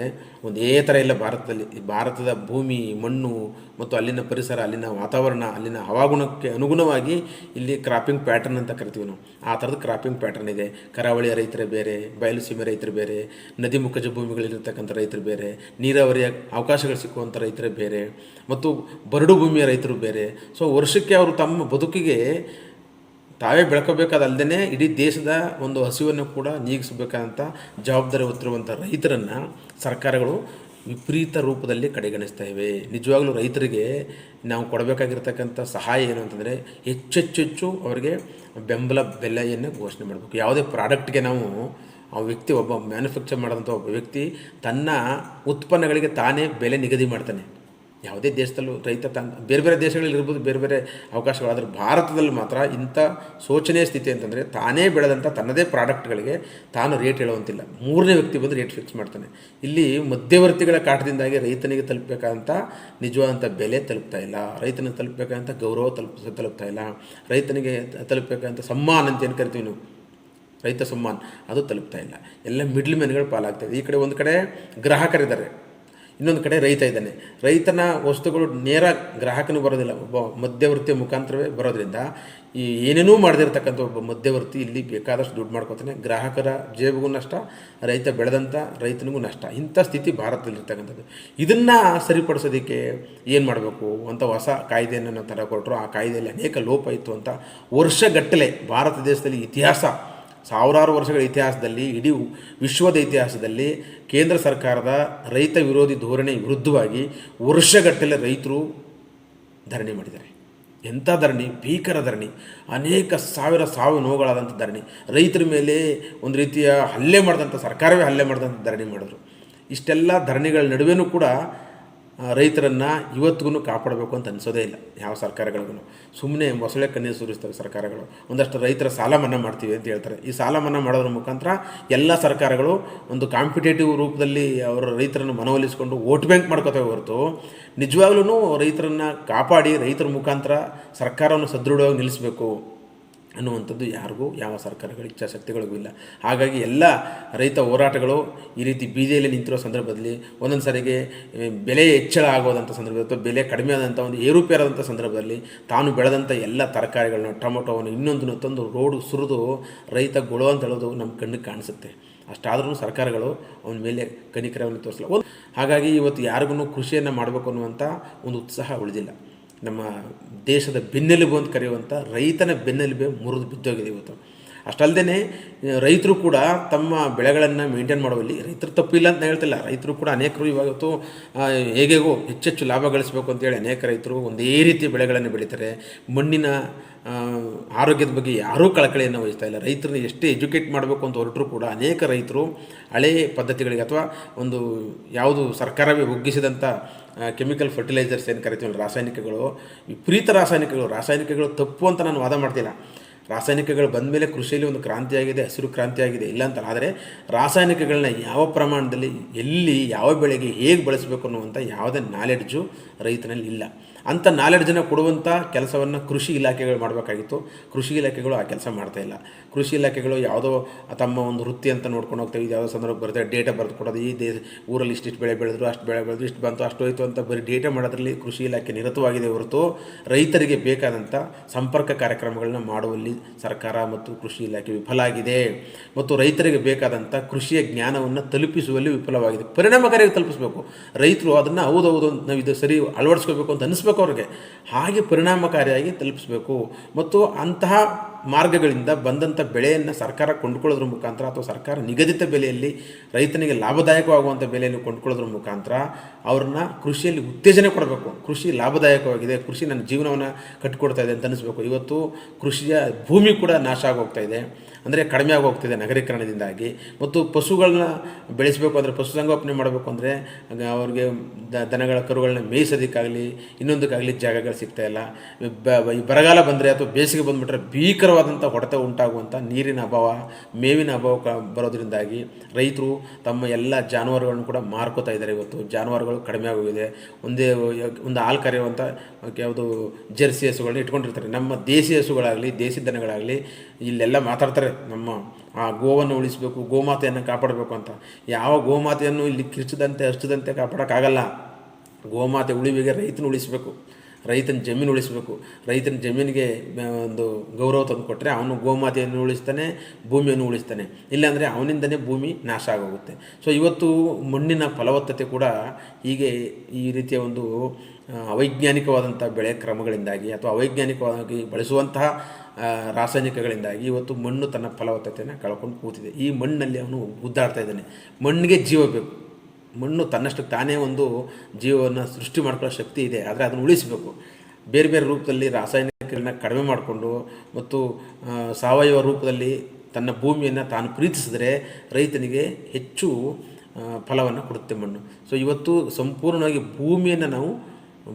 ಒಂದೇ ಥರ ಇಲ್ಲ ಭಾರತದಲ್ಲಿ. ಭಾರತದ ಭೂಮಿ, ಮಣ್ಣು ಮತ್ತು ಅಲ್ಲಿನ ಪರಿಸರ, ಅಲ್ಲಿನ ವಾತಾವರಣ, ಅಲ್ಲಿನ ಹವಾಗುಣಕ್ಕೆ ಅನುಗುಣವಾಗಿ ಇಲ್ಲಿ ಕ್ರಾಪಿಂಗ್ ಪ್ಯಾಟರ್ನ್ ಅಂತ ಕರಿತೀವಿ ನಾವು. ಆ ಥರದ ಕ್ರಾಪಿಂಗ್ ಪ್ಯಾಟರ್ನ್ ಇದೆ. ಕರಾವಳಿಯ ರೈತರು ಬೇರೆ, ಬಯಲು ಸೀಮೆ ರೈತರು ಬೇರೆ, ನದಿ ಮುಖಜ ಭೂಮಿಗಳಿರ್ತಕ್ಕಂಥ ರೈತರು ಬೇರೆ, ನೀರಾವರಿಯ ಅವಕಾಶಗಳು ಸಿಕ್ಕುವಂಥ ರೈತರೇ ಬೇರೆ, ಮತ್ತು ಬರಡು ಭೂಮಿಯ ರೈತರು ಬೇರೆ. ಸೊ ವರ್ಷಕ್ಕೆ ಅವರು ತಮ್ಮ ಬದುಕಿಗೆ ತಾವೇ ಬೆಳ್ಕೋಬೇಕಾದಲ್ಲದೆ ಇಡೀ ದೇಶದ ಒಂದು ಹಸಿವನ್ನು ಕೂಡ ನೀಗಿಸಬೇಕಾದಂಥ ಜವಾಬ್ದಾರಿ ಹೊತ್ತಿರುವಂಥ ರೈತರನ್ನು ಸರ್ಕಾರಗಳು ವಿಪರೀತ ರೂಪದಲ್ಲಿ ಕಡೆಗಣಿಸ್ತಾ ಇವೆ. ನಿಜವಾಗ್ಲೂ ರೈತರಿಗೆ ನಾವು ಕೊಡಬೇಕಾಗಿರ್ತಕ್ಕಂಥ ಸಹಾಯ ಏನು ಅಂತಂದರೆ ಹೆಚ್ಚೆಚ್ಚೆಚ್ಚು ಅವರಿಗೆ ಬೆಂಬಲ ಬೆಲೆಯನ್ನು ಘೋಷಣೆ ಮಾಡಬೇಕು. ಯಾವುದೇ ಪ್ರಾಡಕ್ಟ್ಗೆ ನಾವು ಆ ವ್ಯಕ್ತಿ ಒಬ್ಬ ಮ್ಯಾನುಫ್ಯಾಕ್ಚರ್ ಮಾಡೋಂಥ ಒಬ್ಬ ವ್ಯಕ್ತಿ ತನ್ನ ಉತ್ಪನ್ನಗಳಿಗೆ ತಾನೇ ಬೆಲೆ ನಿಗದಿ ಮಾಡ್ತಾನೆ. ಯಾವುದೇ ದೇಶದಲ್ಲೂ ರೈತ ಬೇರೆ ಬೇರೆ ದೇಶಗಳಲ್ಲಿ ಇರ್ಬೋದು, ಬೇರೆ ಬೇರೆ ಅವಕಾಶಗಳು, ಆದರೆ ಭಾರತದಲ್ಲಿ ಮಾತ್ರ ಇಂಥ ಶೋಚನೀಯ ಸ್ಥಿತಿ ಅಂತಂದರೆ ತಾನೇ ಬೆಳೆದಂಥ ತನ್ನದೇ ಪ್ರಾಡಕ್ಟ್ಗಳಿಗೆ ತಾನು ರೇಟ್ ಹೇಳುವಂತಿಲ್ಲ. ಮೂರನೇ ವ್ಯಕ್ತಿ ಬಂದು ರೇಟ್ ಫಿಕ್ಸ್ ಮಾಡ್ತಾನೆ. ಇಲ್ಲಿ ಮಧ್ಯವರ್ತಿಗಳ ಕಾಟದಿಂದಾಗಿ ರೈತನಿಗೆ ತಲುಪಬೇಕಂತ ನಿಜವಾದಂಥ ಬೆಲೆ ತಲುಪ್ತಾ ಇಲ್ಲ, ರೈತನಿಗೆ ತಲುಪಬೇಕಂತ ಗೌರವ ತಲುಪ್ತಾ ಇಲ್ಲ, ರೈತನಿಗೆ ತಲುಪಬೇಕಂತ ಸಮ್ಮಾನ ಅಂತ ಏನು ಕರಿತೀವಿ ನಾವು, ರೈತ ಸಮ್ಮಾನ, ಅದು ತಲುಪ್ತಾ ಇಲ್ಲ. ಎಲ್ಲ ಮಿಡ್ಲ್ ಮ್ಯಾನ್ಗಳು ಪಾಲಾಗ್ತಾಯಿದೆ. ಈ ಕಡೆ ಒಂದು ಕಡೆ ಗ್ರಾಹಕರಿದ್ದಾರೆ, ಇನ್ನೊಂದು ಕಡೆ ರೈತ ಇದ್ದಾನೆ. ರೈತನ ವಸ್ತುಗಳು ನೇರ ಗ್ರಾಹಕನಿಗೆ ಬರೋದಿಲ್ಲ, ಒಬ್ಬ ಮಧ್ಯವರ್ತಿಯ ಮುಖಾಂತರವೇ ಬರೋದ್ರಿಂದ ಈ ಏನೇನೂ ಮಾಡದಿರ್ತಕ್ಕಂಥ ಒಬ್ಬ ಮಧ್ಯವರ್ತಿ ಇಲ್ಲಿ ಬೇಕಾದಷ್ಟು ದುಡ್ಡು ಮಾಡ್ಕೊತಾನೆ. ಗ್ರಾಹಕರ ಜೇಬಿಗೂ ನಷ್ಟ, ರೈತ ಬೆಳೆದಂಥ ರೈತನಿಗೂ ನಷ್ಟ. ಇಂಥ ಸ್ಥಿತಿ ಭಾರತದಲ್ಲಿರ್ತಕ್ಕಂಥದ್ದು. ಇದನ್ನು ಸರಿಪಡಿಸೋದಕ್ಕೆ ಏನು ಮಾಡಬೇಕು ಅಂತ ಹೊಸ ಕಾಯ್ದೆಯನ್ನು ನಾವು ತರಕೊಟ್ರು. ಆ ಕಾಯ್ದೆಯಲ್ಲಿ ಅನೇಕ ಲೋಪ ಇತ್ತು ಅಂತ ವರ್ಷಗಟ್ಟಲೆ ಭಾರತ ದೇಶದಲ್ಲಿ ಇತಿಹಾಸ, ಸಾವಿರಾರು ವರ್ಷಗಳ ಇತಿಹಾಸದಲ್ಲಿ, ಇಡೀ ವಿಶ್ವದ ಇತಿಹಾಸದಲ್ಲಿ ಕೇಂದ್ರ ಸರ್ಕಾರದ ರೈತ ವಿರೋಧಿ ಧೋರಣೆ ವಿರುದ್ಧವಾಗಿ ವರ್ಷಗಟ್ಟಲೆ ರೈತರು ಧರಣಿ ಮಾಡಿದ್ದಾರೆ. ಎಂಥ ಧರಣಿ, ಭೀಕರ ಧರಣಿ, ಅನೇಕ ಸಾವು ನೋವುಗಳಾದಂಥ ಧರಣಿ, ರೈತರ ಮೇಲೆ ಒಂದು ರೀತಿಯ ಹಲ್ಲೆ ಮಾಡಿದಂಥ, ಸರ್ಕಾರವೇ ಹಲ್ಲೆ ಮಾಡಿದಂಥ ಧರಣಿ ಮಾಡಿದ್ರು. ಇಷ್ಟೆಲ್ಲ ಧರಣಿಗಳ ನಡುವೆನೂ ಕೂಡ ರೈತರನ್ನು ಇವತ್ತಿಗೂ ಕಾಪಾಡಬೇಕು ಅಂತ ಅನಿಸೋದೇ ಇಲ್ಲ ಯಾವ ಸರ್ಕಾರಗಳಿಗೂ. ಸುಮ್ಮನೆ ಮೊಸಳೆ ಕಣ್ಣೀರು ಸುರಿಸ್ತವೆ ಸರ್ಕಾರಗಳು. ಒಂದಷ್ಟು ರೈತರ ಸಾಲ ಮನ್ನಾ ಮಾಡ್ತೀವಿ ಅಂತ ಹೇಳ್ತಾರೆ. ಈ ಸಾಲ ಮನ್ನಾ ಮಾಡೋದ್ರ ಮುಖಾಂತರ ಎಲ್ಲ ಸರ್ಕಾರಗಳು ಒಂದು ಕಾಂಪಿಟೇಟಿವ್ ರೂಪದಲ್ಲಿ ಅವರ ರೈತರನ್ನು ಮನವೊಲಿಸಿಕೊಂಡು ವೋಟ್ ಬ್ಯಾಂಕ್ ಮಾಡ್ಕೋತವೆ ಹೊರತು ನಿಜವಾಗ್ಲೂ ರೈತರನ್ನು ಕಾಪಾಡಿ ರೈತರ ಮುಖಾಂತರ ಸರ್ಕಾರವನ್ನು ಸದೃಢವಾಗಿ ನಿಲ್ಲಿಸಬೇಕು ಅನ್ನುವಂಥದ್ದು ಯಾರಿಗೂ, ಯಾವ ಸರ್ಕಾರಗಳ ಇಚ್ಛಾಶಕ್ತಿಗಳಿಗೂ ಇಲ್ಲ. ಹಾಗಾಗಿ ಎಲ್ಲ ರೈತ ಹೋರಾಟಗಳು ಈ ರೀತಿ ಬೀದಿಯಲ್ಲಿ ನಿಂತಿರೋ ಸಂದರ್ಭದಲ್ಲಿ, ಒಂದೊಂದು ಸಾರಿಗೆ ಬೆಲೆ ಹೆಚ್ಚಳ ಆಗೋದಂಥ ಸಂದರ್ಭದಲ್ಲಿ ಅಥವಾ ಬೆಲೆ ಕಡಿಮೆ ಆದಂಥ ಒಂದು ಏರುಪೇರಾದಂಥ ಸಂದರ್ಭದಲ್ಲಿ ತಾನು ಬೆಳೆದಂಥ ಎಲ್ಲ ತರಕಾರಿಗಳನ್ನ, ಟೊಮೊಟೊವನ್ನು ಇನ್ನೊಂದನ್ನು ತಂದು ರೋಡು ಸುರಿದು ರೈತ ಗೊಳು ಅಂತ ಹೇಳೋದು ನಮ್ಮ ಕಣ್ಣಿಗೆ ಕಾಣಿಸುತ್ತೆ. ಅಷ್ಟಾದ್ರೂ ಸರ್ಕಾರಗಳು ಅವನ ಮೇಲೆ ಕನಿಕರವನ್ನು ತೋರಿಸಲ್ಲ. ಹಾಗಾಗಿ ಇವತ್ತು ಯಾರಿಗೂ ಕೃಷಿಯನ್ನು ಮಾಡಬೇಕು ಅನ್ನುವಂಥ ಒಂದು ಉತ್ಸಾಹ ಉಳಿದಿಲ್ಲ. ನಮ್ಮ ದೇಶದ ಬೆನ್ನೆಲುಬು ಅಂತ ಕರೆಯುವಂಥ ರೈತನ ಬೆನ್ನೆಲುಬೆ ಮುರಿದು ಬಿದ್ದೋಗಿದೆ ಇವತ್ತು. ಅಷ್ಟಲ್ಲದೆ ರೈತರು ಕೂಡ ತಮ್ಮ ಬೆಳೆಗಳನ್ನು ಮೇಂಟೈನ್ ಮಾಡುವಲ್ಲಿ ರೈತರು ತಪ್ಪಿಲ್ಲ ಅಂತ ಹೇಳ್ತಿಲ್ಲ. ರೈತರು ಕೂಡ ಅನೇಕರು ಇವತ್ತು ಹೇಗೆಗೋ ಹೆಚ್ಚೆಚ್ಚು ಲಾಭ ಗಳಿಸಬೇಕು ಅಂತೇಳಿ ಅನೇಕ ರೈತರು ಒಂದೇ ರೀತಿಯ ಬೆಳೆಗಳನ್ನು ಬೆಳೀತಾರೆ. ಮಣ್ಣಿನ ಆರೋಗ್ಯದ ಬಗ್ಗೆ ಯಾರೂ ಕಳಕಳಿಯನ್ನು ವಹಿಸ್ತಾ ಇಲ್ಲ. ರೈತರನ್ನ ಎಷ್ಟೇ ಎಜುಕೇಟ್ ಮಾಡಬೇಕು ಅಂತ ಹೊರಟರೂ ಕೂಡ ಅನೇಕ ರೈತರು ಹಳೆಯ ಪದ್ಧತಿಗಳಿಗೆ ಅಥವಾ ಒಂದು ಯಾವುದು ಸರ್ಕಾರವೇ ಒಗ್ಗಿಸಿದಂಥ ಕೆಮಿಕಲ್ ಫರ್ಟಿಲೈಸರ್ಸ್ ಏನು ಕರಿತೀವಿ, ರಾಸಾಯನಿಕಗಳು, ವಿಪರೀತ ರಾಸಾಯನಿಕಗಳು ತಪ್ಪು ಅಂತ ನಾನು ವಾದ ಮಾಡ್ತಿಲ್ಲ. ರಾಸಾಯನಿಕಗಳು ಬಂದ ಮೇಲೆ ಕೃಷಿಯಲ್ಲಿ ಒಂದು ಕ್ರಾಂತಿಯಾಗಿದೆ, ಹಸಿರು ಕ್ರಾಂತಿಯಾಗಿದೆ, ಇಲ್ಲ ಅಂತ. ಆದರೆ ರಾಸಾಯನಿಕಗಳನ್ನ ಯಾವ ಪ್ರಮಾಣದಲ್ಲಿ, ಎಲ್ಲಿ, ಯಾವ ಬೆಳೆಗೆ ಹೇಗೆ ಬಳಸಬೇಕು ಅನ್ನುವಂಥ ಯಾವುದೇ ನಾಲೆಡ್ಜು ರೈತನಲ್ಲಿ ಇಲ್ಲ. ಅಂಥ ನಾಲೆಡ್ಜನ್ನು ಕೊಡುವಂಥ ಕೆಲಸವನ್ನು ಕೃಷಿ ಇಲಾಖೆಗಳು ಮಾಡಬೇಕಾಗಿತ್ತು. ಕೃಷಿ ಇಲಾಖೆಗಳು ಆ ಕೆಲಸ ಮಾಡ್ತಾಯಿಲ್ಲ. ಕೃಷಿ ಇಲಾಖೆಗಳು ಯಾವುದೋ ತಮ್ಮ ಒಂದು ವೃತ್ತಿ ಅಂತ ನೋಡ್ಕೊಂಡು ಹೋಗ್ತೇವೆ. ಇದು ಯಾವುದೋ ಸಂದರ್ಭ ಬರುತ್ತೆ, ಡೇಟಾ ಬರೆದು ಕೊಡೋದು, ಈ ಊರಲ್ಲಿ ಇಷ್ಟಿಷ್ಟು ಬೆಳೆ ಬೆಳೆದ್ರು, ಅಷ್ಟು ಬೆಳೆ ಬೆಳೆದ್ರು, ಇಷ್ಟು ಬಂತು, ಅಷ್ಟು ಹೋಯಿತು ಅಂತ ಬರೀ ಡೇಟಾ ಮಾಡೋದ್ರಲ್ಲಿ ಕೃಷಿ ಇಲಾಖೆ ನಿರತವಾಗಿದೆ ಹೊರತು ರೈತರಿಗೆ ಬೇಕಾದಂಥ ಸಂಪರ್ಕ ಕಾರ್ಯಕ್ರಮಗಳನ್ನ ಮಾಡುವಲ್ಲಿ ಸರ್ಕಾರ ಮತ್ತು ಕೃಷಿ ಇಲಾಖೆ ವಿಫಲ ಆಗಿದೆ. ಮತ್ತು ರೈತರಿಗೆ ಬೇಕಾದಂಥ ಕೃಷಿಯ ಜ್ಞಾನವನ್ನು ತಲುಪಿಸುವಲ್ಲಿ ವಿಫಲವಾಗಿದೆ. ಪರಿಣಾಮಕಾರಿಯಾಗಿ ತಲುಪಿಸಬೇಕು. ರೈತರು ಅದನ್ನು ಹೌದೌದು ನಾವು ಇದು ಸರಿ ಅಳವಡಿಸ್ಕೋಬೇಕು ಅಂತ ಅನಿಸ್ಬೇಕು ಅವ್ರಿಗೆ. ಹಾಗೆ ಪರಿಣಾಮಕಾರಿಯಾಗಿ ತಲುಪಿಸಬೇಕು. ಮತ್ತು ಅಂತಹ ಮಾರ್ಗಗಳಿಂದ ಬಂದಂಥ ಬೆಳೆಯನ್ನು ಸರ್ಕಾರ ಕೊಂಡುಕೊಳ್ಳೋದ್ರ ಮುಖಾಂತರ ಅಥವಾ ಸರ್ಕಾರ ನಿಗದಿತ ಬೆಲೆಯಲ್ಲಿ ರೈತನಿಗೆ ಲಾಭದಾಯಕವಾಗುವಂಥ ಬೆಲೆಯನ್ನು ಕೊಂಡುಕೊಳ್ಳೋದ್ರ ಮುಖಾಂತರ ಅವ್ರನ್ನ ಕೃಷಿಯಲ್ಲಿ ಉತ್ತೇಜನ ಕೊಡಬೇಕು. ಕೃಷಿ ಲಾಭದಾಯಕವಾಗಿದೆ, ಕೃಷಿ ನನ್ನ ಜೀವನವನ್ನು ಕಟ್ಟಿಕೊಡ್ತಾ ಇದೆ ಅಂತ ಅನಿಸ್ಬೇಕು. ಇವತ್ತು ಕೃಷಿಯ ಭೂಮಿ ಕೂಡ ನಾಶ ಆಗೋಗ್ತಾ ಇದೆ, ಅಂದರೆ ಕಡಿಮೆ ಆಗೋಗ್ತಿದೆ ನಗರೀಕರಣದಿಂದಾಗಿ. ಮತ್ತು ಪಶುಗಳನ್ನ ಬೆಳೆಸಬೇಕು ಅಂದರೆ, ಪಶುಸಂಗೋಪನೆ ಮಾಡಬೇಕು ಅಂದರೆ ಅವ್ರಿಗೆ ದನಗಳ ಕರುಗಳನ್ನ ಮೇಯಿಸೋದಕ್ಕಾಗಲಿ ಇನ್ನೊಂದಕ್ಕಾಗಲಿ ಜಾಗಗಳು ಸಿಗ್ತಾಯಿಲ್ಲ. ಈ ಬರಗಾಲ ಬಂದರೆ ಅಥವಾ ಬೇಸಿಗೆ ಬಂದುಬಿಟ್ರೆ ಭೀಕರವಾದಂಥ ಹೊಡೆತ ಉಂಟಾಗುವಂಥ ನೀರಿನ ಅಭಾವ, ಮೇವಿನ ಅಭಾವ ಬರೋದ್ರಿಂದಾಗಿ ರೈತರು ತಮ್ಮ ಎಲ್ಲ ಜಾನುವಾರುಗಳನ್ನು ಕೂಡ ಮಾರ್ಕೋತಾ ಇದ್ದಾರೆ. ಇವತ್ತು ಜಾನುವಾರುಗಳು ಕಡಿಮೆ ಆಗೋಗಿದೆ. ಒಂದು ಹಾಲು ಕರೆಯುವಂಥ ಯಾವುದು ಜರ್ಸಿ ಹಸುಗಳನ್ನ ಇಟ್ಕೊಂಡಿರ್ತಾರೆ. ನಮ್ಮ ದೇಸಿ ಹಸುಗಳಾಗಲಿ ದೇಸಿ ದನಗಳಾಗಲಿ ಇಲ್ಲೆಲ್ಲ ಮಾತಾಡ್ತಾರೆ, ನಮ್ಮ ಆ ಗೋವನ್ನು ಉಳಿಸಬೇಕು, ಗೋಮಾತೆಯನ್ನು ಕಾಪಾಡಬೇಕು ಅಂತ. ಯಾವ ಗೋಮಾತೆಯನ್ನು ಇಲ್ಲಿ ಹಚ್ಚದಂತೆ ಕಾಪಾಡೋಕ್ಕಾಗಲ್ಲ. ಗೋಮಾತೆ ಉಳಿವಿಗೆ ರೈತನ ಉಳಿಸಬೇಕು, ರೈತನ ಜಮೀನು ಉಳಿಸಬೇಕು. ರೈತನ ಜಮೀನಿಗೆ ಒಂದು ಗೌರವ ತಂದು ಕೊಟ್ಟರೆ ಅವನು ಗೋಮಾತೆಯನ್ನು ಉಳಿಸ್ತಾನೆ, ಭೂಮಿಯನ್ನು ಉಳಿಸ್ತಾನೆ. ಇಲ್ಲಾಂದರೆ ಅವನಿಂದನೇ ಭೂಮಿ ನಾಶ ಆಗೋಗುತ್ತೆ. ಸೊ ಇವತ್ತು ಮಣ್ಣಿನ ಫಲವತ್ತತೆ ಕೂಡ ಹೀಗೆ ಈ ರೀತಿಯ ಒಂದು ಅವೈಜ್ಞಾನಿಕವಾದಂಥ ಬೆಳೆ ಕ್ರಮಗಳಿಂದಾಗಿ ಅಥವಾ ಅವೈಜ್ಞಾನಿಕವಾಗಿ ಬಳಸುವಂತಹ ರಾಸಾಯನಿಕಗಳಿಂದಾಗಿ ಇವತ್ತು ಮಣ್ಣು ತನ್ನ ಫಲವತ್ತತೆಯನ್ನು ಕಳ್ಕೊಂಡು ಕೂತಿದೆ. ಈ ಮಣ್ಣಲ್ಲಿ ಅವನು ಗುದ್ದಾಡ್ತಾ ಇದ್ದಾನೆ. ಮಣ್ಣಿಗೆ ಜೀವ ಬೇಕು. ಮಣ್ಣು ತನ್ನಷ್ಟಕ್ಕೆ ತಾನೇ ಒಂದು ಜೀವವನ್ನು ಸೃಷ್ಟಿ ಮಾಡ್ಕೊಳ್ಳೋ ಶಕ್ತಿ ಇದೆ. ಆದರೆ ಅದನ್ನು ಉಳಿಸಬೇಕು. ಬೇರೆ ಬೇರೆ ರೂಪದಲ್ಲಿ ರಾಸಾಯನಿಕಗಳನ್ನ ಕಡಿಮೆ ಮಾಡಿಕೊಂಡು ಮತ್ತು ಸಾವಯವ ರೂಪದಲ್ಲಿ ತನ್ನ ಭೂಮಿಯನ್ನು ತಾನು ಪ್ರೀತಿಸಿದರೆ ರೈತನಿಗೆ ಹೆಚ್ಚು ಫಲವನ್ನು ಕೊಡುತ್ತೆ ಮಣ್ಣು. ಸೊ ಇವತ್ತು ಸಂಪೂರ್ಣವಾಗಿ ಭೂಮಿಯನ್ನು ನಾವು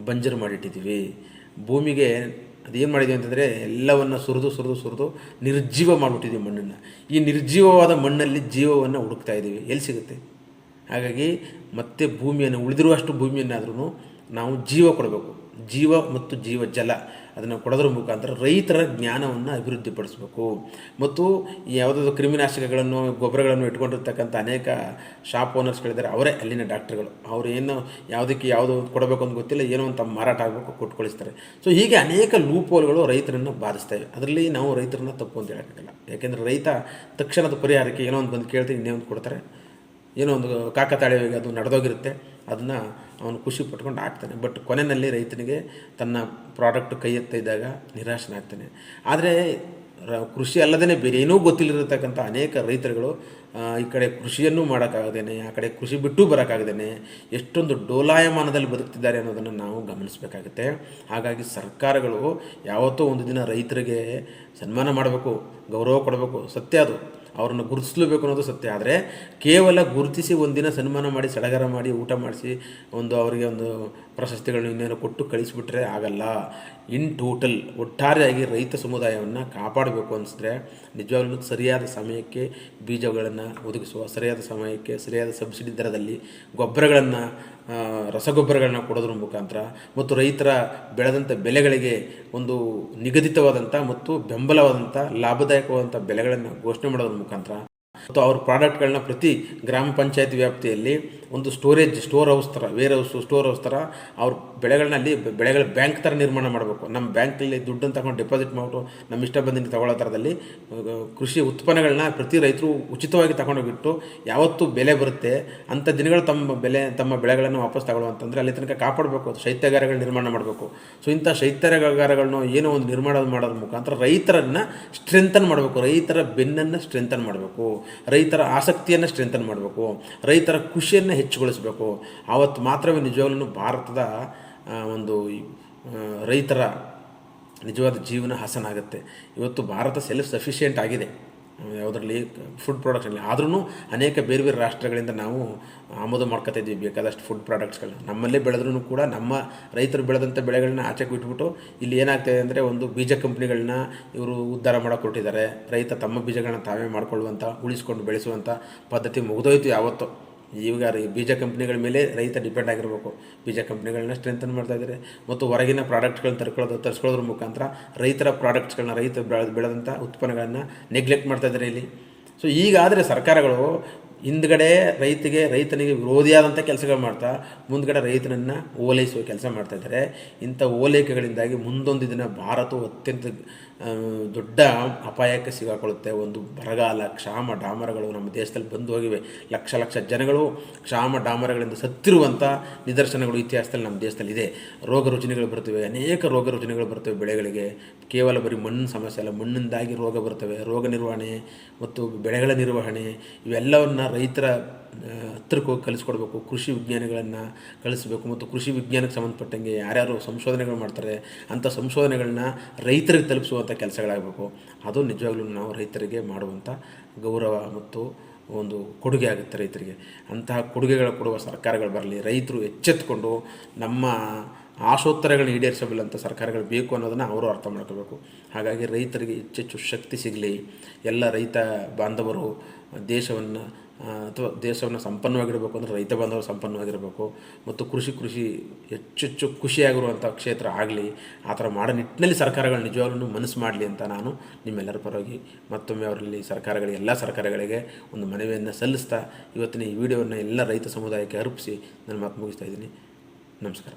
ಬಂಜರು ಮಾಡಿಟ್ಟಿದ್ದೀವಿ. ಭೂಮಿಗೆ ಅದೇನು ಮಾಡಿದ್ದೀವಿ ಅಂತಂದರೆ ಎಲ್ಲವನ್ನು ಸುರಿದು ನಿರ್ಜೀವ ಮಾಡಿಬಿಟ್ಟಿದ್ದೀವಿ ಮಣ್ಣನ್ನು. ಈ ನಿರ್ಜೀವವಾದ ಮಣ್ಣಲ್ಲಿ ಜೀವವನ್ನು ಹುಡುಕ್ತಾ ಇದ್ದೀವಿ, ಎಲ್ಲಿ ಸಿಗುತ್ತೆ? ಹಾಗಾಗಿ ಮತ್ತೆ ಭೂಮಿಯನ್ನು ಉಳಿದಿರುವಷ್ಟು ಭೂಮಿಯನ್ನಾದ್ರೂ ನಾವು ಜೀವ ಕೊಡಬೇಕು. ಜೀವ ಮತ್ತು ಜೀವ ಜಲ ಅದನ್ನು ಕೊಡೋದ್ರ ಮುಖಾಂತರ ರೈತರ ಜ್ಞಾನವನ್ನು ಅಭಿವೃದ್ಧಿಪಡಿಸಬೇಕು. ಮತ್ತು ಯಾವುದಾದ್ರು ಕ್ರಿಮಿನಾಶಕಗಳನ್ನು ಗೊಬ್ಬರಗಳನ್ನು ಇಟ್ಕೊಂಡಿರ್ತಕ್ಕಂಥ ಅನೇಕ ಶಾಪ್ ಓನರ್ಸ್ಗಳಿದ್ದಾರೆ, ಅವರೇ ಅಲ್ಲಿನ ಡಾಕ್ಟ್ರುಗಳು. ಅವರು ಏನು ಯಾವುದಕ್ಕೆ ಯಾವುದು ಕೊಡಬೇಕು ಅಂತ ಗೊತ್ತಿಲ್ಲ, ಏನೋ ಒಂದು ತಮ್ಮ ಮಾರಾಟ ಆಗಬೇಕು ಕೊಟ್ಟು ಕಳಿಸ್ತಾರೆ. ಸೊ ಹೀಗೆ ಅನೇಕ ಲೂಪೋಲ್ಗಳು ರೈತರನ್ನು ಬಾಧಿಸ್ತವೆ. ಅದರಲ್ಲಿ ನಾವು ರೈತರನ್ನ ತಪ್ಪು ಅಂತ ಹೇಳೋಕ್ಕಾಗಲ್ಲ. ಯಾಕೆಂದರೆ ರೈತ ತಕ್ಷಣದ ಪರಿಹಾರಕ್ಕೆ ಏನೋ ಒಂದು ಬಂದು ಕೇಳ್ತೀವಿ, ಇನ್ನೇ ಒಂದು ಕೊಡ್ತಾರೆ. ಏನೋ ಒಂದು ಕಾಕತಾಳೀಯವಾಗಿ ಅದು ನಡೆದೋಗಿರುತ್ತೆ, ಅದನ್ನು ಅವನು ಖುಷಿ ಪಟ್ಕೊಂಡು ಆಗ್ತಾನೆ. ಬಟ್ ಕೊನೆಯಲ್ಲಿ ರೈತನಿಗೆ ತನ್ನ ಪ್ರಾಡಕ್ಟ್ ಕೈ ಎತ್ತಿದಾಗ ನಿರಾಶನಾಗ್ತಾನೆ. ಆದರೆ ಕೃಷಿ ಅಲ್ಲದೇ ಬೇರೆ ಏನೂ ಗೊತ್ತಿಲ್ಲಿರತಕ್ಕಂಥ ಅನೇಕ ರೈತರುಗಳು ಈ ಕಡೆ ಕೃಷಿಯನ್ನು ಮಾಡೋಕ್ಕಾಗದೇನೆ, ಆ ಕಡೆ ಕೃಷಿ ಬಿಟ್ಟು ಬರೋಕ್ಕಾಗದೇನೆ ಎಷ್ಟೊಂದು ಡೋಲಾಯಮಾನದಲ್ಲಿ ಬದುಕ್ತಿದ್ದಾರೆ ಅನ್ನೋದನ್ನು ನಾವು ಗಮನಿಸಬೇಕಾಗುತ್ತೆ. ಹಾಗಾಗಿ ಸರ್ಕಾರಗಳು ಯಾವತ್ತೋ ಒಂದು ದಿನ ರೈತರಿಗೆ ಸನ್ಮಾನ ಮಾಡಬೇಕು, ಗೌರವ ಕೊಡಬೇಕು, ಸತ್ಯ ಅದು. ಅವರನ್ನು ಗುರುತಿಸಲೇಬೇಕು ಅನ್ನೋದು ಸತ್ಯ. ಆದರೆ ಕೇವಲ ಗುರುತಿಸಿ ಒಂದಿನ ಸನ್ಮಾನ ಮಾಡಿ ಸಡಗರ ಮಾಡಿ ಊಟ ಮಾಡಿಸಿ ಅವರಿಗೆ ಒಂದು ಪ್ರಶಸ್ತಿಗಳನ್ನು ಇನ್ನೇನು ಕೊಟ್ಟು ಕಳಿಸಿಬಿಟ್ರೆ ಆಗಲ್ಲ. ಇನ್ ಟೋಟಲ್ ಒಟ್ಟಾರೆಯಾಗಿ ರೈತ ಸಮುದಾಯವನ್ನು ಕಾಪಾಡಬೇಕು ಅನಿಸಿದ್ರೆ ನಿಜವಾಗ್ಲೂ ಸರಿಯಾದ ಸಮಯಕ್ಕೆ ಬೀಜಗಳನ್ನು ಒದಗಿಸುವ, ಸರಿಯಾದ ಸಮಯಕ್ಕೆ ಸರಿಯಾದ ಸಬ್ಸಿಡಿ ದರದಲ್ಲಿ ಗೊಬ್ಬರಗಳನ್ನು ರಸಗೊಬ್ಬರಗಳನ್ನ ಕೊಡೋದ್ರ ಮುಖಾಂತರ ಮತ್ತು ರೈತರ ಬೆಳೆದಂಥ ಬೆಳೆಗಳಿಗೆ ಒಂದು ನಿಗದಿತವಾದಂಥ ಮತ್ತು ಬೆಂಬಲವಾದಂಥ ಲಾಭದಾಯಕವಾದಂಥ ಬೆಲೆಗಳನ್ನು ಘೋಷಣೆ ಮಾಡೋದ್ರ ಮುಖಾಂತರ ಮತ್ತು ಅವ್ರ ಪ್ರಾಡಕ್ಟ್ಗಳನ್ನ ಪ್ರತಿ ಗ್ರಾಮ ಪಂಚಾಯತ್ ವ್ಯಾಪ್ತಿಯಲ್ಲಿ ಒಂದು ಸ್ಟೋರ್ ಹೌಸ್ ಥರ ಅವ್ರ ಬೆಳೆಗಳನ್ನಲ್ಲಿ ಬೆಳೆಗಳ ಬ್ಯಾಂಕ್ ಥರ ನಿರ್ಮಾಣ ಮಾಡಬೇಕು. ನಮ್ಮ ಬ್ಯಾಂಕಲ್ಲಿ ದುಡ್ಡನ್ನು ತಗೊಂಡು ಡೆಪಾಸಿಟ್ ಮಾಡಿಬಿಟ್ಟು ನಮ್ಮ ಇಷ್ಟ ಬಂದಿದ್ದು ತಗೊಳ್ಳೋ ಥರದಲ್ಲಿ ಕೃಷಿ ಉತ್ಪನ್ನಗಳನ್ನ ಪ್ರತಿ ರೈತರು ಉಚಿತವಾಗಿ ತಗೊಂಡೋಗಿಟ್ಟು ಯಾವತ್ತು ಬೆಲೆ ಬರುತ್ತೆ ಅಂಥ ದಿನಗಳು ತಮ್ಮ ಬೆಳೆಗಳನ್ನು ವಾಪಸ್ ತಗೊಳ್ಳುವಂತಂದರೆ ಅಲ್ಲಿ ತನಕ ಕಾಪಾಡಬೇಕು. ಶೈತ್ಯಾಗಾರಗಳು ನಿರ್ಮಾಣ ಮಾಡಬೇಕು. ಸೊ ಇಂಥ ಶೈತ್ಯಾಗಾರಗಳನ್ನು ಏನೋ ಒಂದು ನಿರ್ಮಾಣ ಮಾಡೋದ್ರ ಮುಖಾಂತರ ರೈತರನ್ನು ಸ್ಟ್ರೆಂಥನ್ ಮಾಡಬೇಕು, ರೈತರ ಬೆನ್ನನ್ನು ಸ್ಟ್ರೆಂಥನ್ ಮಾಡಬೇಕು, ರೈತರ ಆಸಕ್ತಿಯನ್ನು ಸ್ಟ್ರೆಂಥನ್ ಮಾಡಬೇಕು, ರೈತರ ಖುಷಿಯನ್ನು ಹೆಚ್ಚುಗೊಳಿಸಬೇಕು. ಆವತ್ತು ಮಾತ್ರವೇ ನಿಜವಾಗ್ಲೂ ಭಾರತದ ಒಂದು ರೈತರ ನಿಜವಾದ ಜೀವನ ಹಸನಾಗುತ್ತೆ. ಇವತ್ತು ಭಾರತ ಸೆಲ್ಫ್ ಸಫಿಷಿಯೆಂಟ್ ಆಗಿದೆ ಯಾವುದರಲ್ಲಿ, ಫುಡ್ ಪ್ರಾಡಕ್ಟ್ಸಲ್ಲಿ. ಆದ್ರೂ ಅನೇಕ ಬೇರೆ ಬೇರೆ ರಾಷ್ಟ್ರಗಳಿಂದ ನಾವು ಆಮದು ಮಾಡ್ಕೊತಾ ಇದ್ದೀವಿ ಬೇಕಾದಷ್ಟು ಫುಡ್ ಪ್ರಾಡಕ್ಟ್ಸ್ಗಳನ್ನ. ನಮ್ಮಲ್ಲೇ ಬೆಳೆದ್ರೂ ಕೂಡ ನಮ್ಮ ರೈತರು ಬೆಳೆದಂಥ ಬೆಳೆಗಳನ್ನ ಆಚೆಗೆ ಬಿಟ್ಬಿಟ್ಟು ಇಲ್ಲಿ ಏನಾಗ್ತಾಯಿದೆ ಅಂದರೆ ಒಂದು ಬೀಜ ಕಂಪ್ನಿಗಳನ್ನ ಇವರು ಉದ್ಧಾರ ಮಾಡೋಕೆ ಹೊರಟಿದ್ದಾರೆ. ರೈತ ತಮ್ಮ ಬೀಜಗಳನ್ನ ತಾವೇ ಮಾಡ್ಕೊಳ್ಳುವಂಥ, ಉಳಿಸ್ಕೊಂಡು ಬೆಳೆಸುವಂಥ ಪದ್ಧತಿ ಮುಗಿದೋಯ್ತು ಯಾವತ್ತೋ. ಈಗ ಬೀಜ ಕಂಪ್ನಿಗಳ ಮೇಲೆ ರೈತ ಡಿಪೆಂಡ್ ಆಗಿರಬೇಕು. ಬೀಜ ಕಂಪ್ನಿಗಳನ್ನ ಸ್ಟ್ರೆಂಥನ್ ಮಾಡ್ತಾಯಿದ್ದಾರೆ ಮತ್ತು ಹೊರಗಿನ ಪ್ರಾಡಕ್ಟ್ಗಳನ್ನ ತರಿಸ್ಕೊಳ್ಳೋದ್ರ ಮುಖಾಂತರ ರೈತರ ಪ್ರಾಡಕ್ಟ್ಸ್ಗಳನ್ನ, ರೈತ ಬೆಳೆದಂಥ ಉತ್ಪನ್ನಗಳನ್ನು ನೆಗ್ಲೆಕ್ಟ್ ಮಾಡ್ತಾಯಿದ್ದಾರೆ ಇಲ್ಲಿ. ಸೊ ಈಗಾದರೆ ಸರ್ಕಾರಗಳು ಹಿಂದ್ಗಡೆ ರೈತನಿಗೆ ವಿರೋಧಿಯಾದಂಥ ಕೆಲಸಗಳು ಮಾಡ್ತಾ ಮುಂದ್ಗಡೆ ರೈತನನ್ನು ಓಲೈಸುವ ಕೆಲಸ ಮಾಡ್ತಾಯಿದ್ದಾರೆ. ಇಂಥ ಓಲೈಕೆಗಳಿಂದಾಗಿ ಮುಂದೊಂದು ದಿನ ಭಾರತವು ಅತ್ಯಂತ ದೊಡ್ಡ ಅಪಾಯಕ್ಕೆ ಸಿಗಾಕೊಳ್ಳುತ್ತೆ. ಒಂದು ಬರಗಾಲ, ಕ್ಷಾಮ ಡಾಮರಗಳು ನಮ್ಮ ದೇಶದಲ್ಲಿ ಬಂದು ಹೋಗಿವೆ. ಲಕ್ಷ ಜನಗಳು ಕ್ಷಾಮ ಡಾಮರಗಳಿಂದ ಸತ್ತಿರುವಂಥ ನಿದರ್ಶನಗಳು ಇತಿಹಾಸದಲ್ಲಿ ನಮ್ಮ ದೇಶದಲ್ಲಿ ಇದೆ. ರೋಗ ರುಜಿನಗಳು ಬರ್ತವೆ, ಅನೇಕ ರೋಗ ರುಜಿನಗಳು ಬರ್ತವೆ ಬೆಳೆಗಳಿಗೆ. ಕೇವಲ ಬರೀ ಮಣ್ಣಿನ ಸಮಸ್ಯೆ ಅಲ್ಲ, ಮಣ್ಣಿಂದಾಗಿ ರೋಗ ಬರ್ತವೆ. ರೋಗ ನಿರ್ವಹಣೆ ಮತ್ತು ಬೆಳೆಗಳ ನಿರ್ವಹಣೆ ಇವೆಲ್ಲವನ್ನು ರೈತರ ಹತ್ರಕ್ಕೆ ಹೋಗಿ ಕಲಿಸ್ಕೊಡ್ಬೇಕು. ಕೃಷಿ ವಿಜ್ಞಾನಿಗಳನ್ನು ಕಳಿಸ್ಬೇಕು ಮತ್ತು ಕೃಷಿ ವಿಜ್ಞಾನಕ್ಕೆ ಸಂಬಂಧಪಟ್ಟಂಗೆ ಯಾರ್ಯಾರು ಸಂಶೋಧನೆಗಳು ಮಾಡ್ತಾರೆ ಅಂಥ ಸಂಶೋಧನೆಗಳನ್ನ ರೈತರಿಗೆ ತಲುಪಿಸುವಂಥ ಕೆಲಸಗಳಾಗಬೇಕು. ಅದು ನಿಜವಾಗ್ಲೂ ನಾವು ರೈತರಿಗೆ ಮಾಡುವಂಥ ಗೌರವ ಮತ್ತು ಒಂದು ಕೊಡುಗೆ ಆಗುತ್ತೆ ರೈತರಿಗೆ. ಅಂತಹ ಕೊಡುಗೆಗಳು ಕೊಡುವ ಸರ್ಕಾರಗಳು ಬರಲಿ. ರೈತರು ಎಚ್ಚೆತ್ತುಕೊಂಡು ನಮ್ಮ ಆಶೋತ್ತರಗಳನ್ನ ಈಡೇರಿಸಬಲ್ಲಂಥ ಸರ್ಕಾರಗಳು ಬೇಕು ಅನ್ನೋದನ್ನು ಅವರು ಅರ್ಥ ಮಾಡ್ಕೋಬೇಕು. ಹಾಗಾಗಿ ರೈತರಿಗೆ ಹೆಚ್ಚೆಚ್ಚು ಶಕ್ತಿ ಸಿಗಲಿ. ಎಲ್ಲ ರೈತ ಬಾಂಧವರು ದೇಶವನ್ನು ಸಂಪನ್ನವಾಗಿರಬೇಕು ಅಂದರೆ ರೈತ ಬಾಂಧವರು ಸಂಪನ್ನವಾಗಿರಬೇಕು ಮತ್ತು ಕೃಷಿ ಹೆಚ್ಚೆಚ್ಚು ಖುಷಿಯಾಗಿರುವಂಥ ಕ್ಷೇತ್ರ ಆಗಲಿ. ಆ ಥರ ಮಾಡೋ ನಿಟ್ಟಿನಲ್ಲಿ ಸರ್ಕಾರಗಳು ನಿಜವಾಗ್ಲೂ ಮನಸ್ಸು ಮಾಡಲಿ ಅಂತ ನಾನು ನಿಮ್ಮೆಲ್ಲರ ಪರವಾಗಿ ಮತ್ತೊಮ್ಮೆ ಅವರಲ್ಲಿ ಎಲ್ಲ ಸರ್ಕಾರಗಳಿಗೆ ಒಂದು ಮನವಿಯನ್ನು ಸಲ್ಲಿಸ್ತಾ ಇವತ್ತಿನ ಈ ವಿಡಿಯೋವನ್ನು ಎಲ್ಲ ರೈತ ಸಮುದಾಯಕ್ಕೆ ಅರ್ಪಿಸಿ ನನ್ನ ಮಾತು ಮುಗಿಸ್ತಾ ಇದ್ದೀನಿ. ನಮಸ್ಕಾರ.